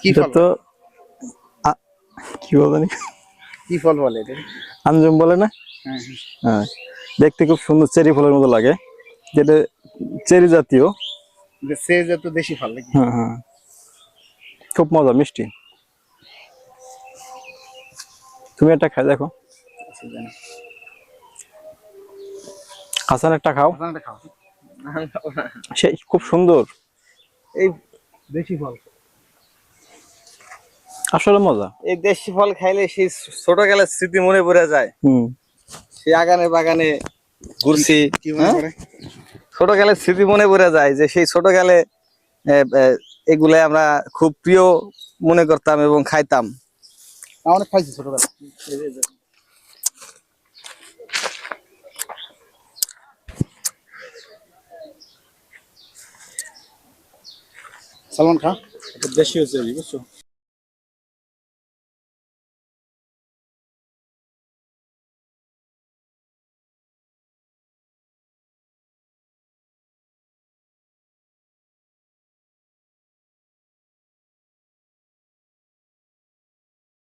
কি এটা ফল তো আ- কি বলে জানি কি ফল বলে এটা? আঞ্জুম বলে না? হ্যাঁ হ্যাঁ, দেখতে খুব সুন্দর চেরি ফলের মতো লাগে, যেটা চেরি জাতীয়। হ্যাঁ, সে যত দেশি ফল নাকি? হ্যাঁ হ্যাঁ, খুব মজা, মিষ্টি। তুমি একটা খাই দেখো, আচ্ছা, জানি। হাসান একটা খাও, আপনারা খাও। আমি খাবো না। সেই খুব সুন্দর, এই দেশি ফল, আসলে মজা। এই দেশি ফল খাইলে সেই ছোটকালের স্মৃতি মনে পড়ে যায়। হুম। সেই আগানে বাগানে ঘুরছি, কি মনে হ্যাঁ? পড়ে? ছোটকালের স্মৃতি মনে পড়ে যায়, যে সেই ছোটকালে এগুলো আমরা খুব প্রিয় মনে করতাম এবং খাইতাম। অনেক খাইছি ছোটবেলা। সালমান খান, এটা দেশীয় চেরি, বুঝছো?